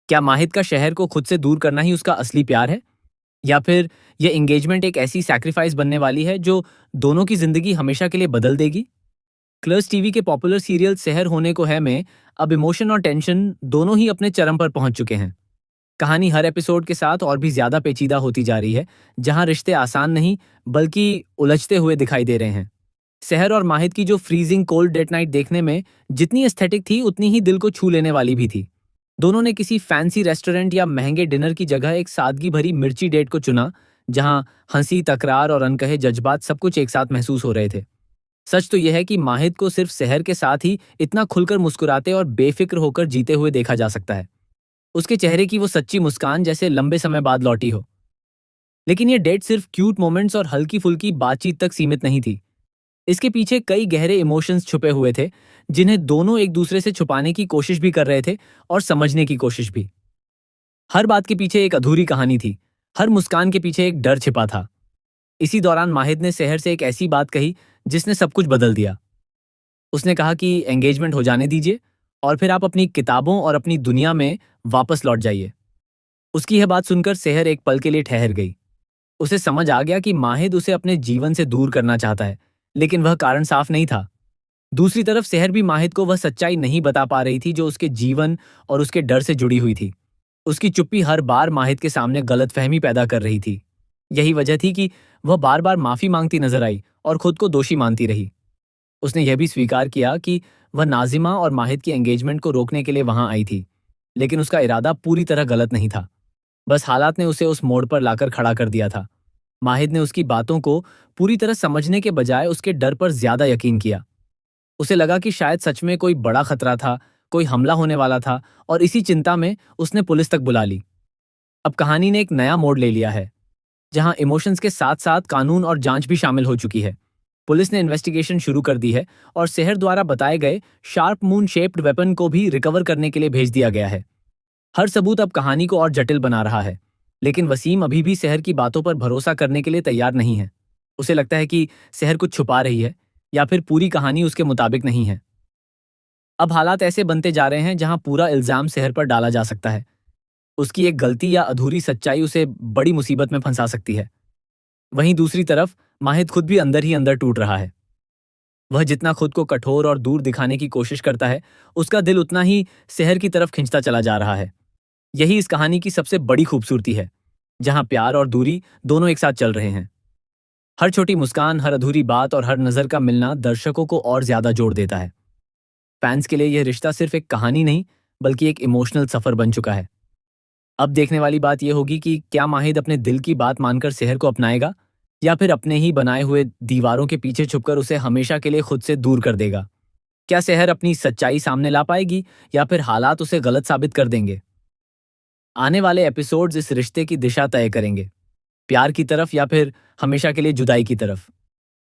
क्या माहिद का शहर को खुद से दूर करना ही उसका असली प्यार है? या फिर ये एंगेजमेंट एक ऐसी सैक्रिफाइस बनने वाली है जो दोनों की जिंदगी हमेशा के लिए बदल देगी? क्लर्स टीवी के पॉपुलर सीरियल सहर होने को है में अब इमोशन और टेंशन दोनों ही अपने चरम पर पहुंच चुके हैं। कहानी हर एपिसोड के साथ और भी ज्यादा पेचीदा होती जा रही है, जहां रिश्ते आसान नहीं बल्कि उलझते हुए दिखाई दे रहे हैं। सहर और माहिद की जो फ्रीजिंग कोल्ड डेट नाइट देखने में जितनी एस्थेटिक थी उतनी ही दिल को छू लेने वाली भी थी। दोनों ने किसी फैंसी रेस्टोरेंट या महंगे डिनर की जगह एक सादगी भरी मिर्ची डेट को चुना, जहां हंसी, तकरार और अनकहे जज्बात सब कुछ एक साथ महसूस हो रहे थे। सच तो यह है कि माहिद को सिर्फ सहर के साथ ही इतना खुलकर मुस्कुराते और बेफिक्र होकर जीते हुए देखा जा सकता है। उसके चेहरे की वो सच्ची मुस्कान जैसे लंबे समय बाद लौटी हो। लेकिन ये डेट सिर्फ क्यूट मोमेंट्स और हल्की फुल्की बातचीत तक सीमित नहीं थी। इसके पीछे कई गहरे इमोशंस छुपे हुए थे, जिन्हें दोनों एक दूसरे से छुपाने की कोशिश भी कर रहे थे और समझने की कोशिश भी। हर बात के पीछे एक अधूरी कहानी थी, हर मुस्कान के पीछे एक डर छिपा था। इसी दौरान माहिद ने सहर से एक ऐसी बात कही जिसने सब कुछ बदल दिया। उसने कहा कि एंगेजमेंट हो जाने दीजिए और फिर आप अपनी किताबों और अपनी दुनिया में वापस लौट जाइए। उसकी यह बात सुनकर सहर एक पल के लिए ठहर गई। उसे समझ आ गया कि माहिद उसे अपने जीवन से दूर करना चाहता है, लेकिन वह कारण साफ नहीं था। दूसरी तरफ सहर भी माहिद को वह सच्चाई नहीं बता पा रही थी जो उसके जीवन और उसके डर से जुड़ी हुई थी। उसकी चुप्पी हर बार माहिद के सामने गलतफहमी पैदा कर रही थी। यही वजह थी कि वह बार बार माफी मांगती नजर आई और खुद को दोषी मानती रही। उसने यह भी स्वीकार किया कि वह नाजिमा और माहिद की एंगेजमेंट को रोकने के लिए वहां आई थी, लेकिन उसका इरादा पूरी तरह गलत नहीं था। बस हालात ने उसे उस मोड़ पर लाकर खड़ा कर दिया था। माहिद ने उसकी बातों को पूरी तरह समझने के बजाय उसके डर पर ज्यादा यकीन किया। उसे लगा कि शायद सच में कोई बड़ा खतरा था, कोई हमला होने वाला था, और इसी चिंता में उसने पुलिस तक बुला ली। अब कहानी ने एक नया मोड़ ले लिया है, जहां इमोशंस के साथ साथ कानून और जांच भी शामिल हो चुकी है। पुलिस ने इन्वेस्टिगेशन शुरू कर दी है और सहर द्वारा बताए गए शार्प मून शेप्ड वेपन को भी रिकवर करने के लिए भेज दिया गया है। हर सबूत अब कहानी को और जटिल बना रहा है, लेकिन वसीम अभी भी सहर की बातों पर भरोसा करने के लिए तैयार नहीं है। उसे लगता है कि सहर कुछ छुपा रही है या फिर पूरी कहानी उसके मुताबिक नहीं है। अब हालात ऐसे बनते जा रहे हैं जहां पूरा इल्जाम सहर पर डाला जा सकता है। उसकी एक गलती या अधूरी सच्चाई उसे बड़ी मुसीबत में फंसा सकती है। वहीं दूसरी तरफ माहिद खुद भी अंदर ही अंदर टूट रहा है। वह जितना खुद को कठोर और दूर दिखाने की कोशिश करता है, उसका दिल उतना ही सहर की तरफ खिंचता चला जा रहा है। यही इस कहानी की सबसे बड़ी खूबसूरती है, जहां प्यार और दूरी दोनों एक साथ चल रहे हैं। हर छोटी मुस्कान, हर अधूरी बात और हर नजर का मिलना दर्शकों को और ज्यादा जोड़ देता है। फैंस के लिए यह रिश्ता सिर्फ एक कहानी नहीं, बल्कि एक इमोशनल सफर बन चुका है। अब देखने वाली बात यह होगी कि क्या माहिद अपने दिल की बात मानकर सहर को अपनाएगा, या फिर अपने ही बनाए हुए दीवारों के पीछे छुपकर उसे हमेशा के लिए खुद से दूर कर देगा। क्या सहर अपनी सच्चाई सामने ला पाएगी, या फिर हालात उसे गलत साबित कर देंगे? आने वाले एपिसोड्स इस रिश्ते की दिशा तय करेंगे, प्यार की तरफ या फिर हमेशा के लिए जुदाई की तरफ।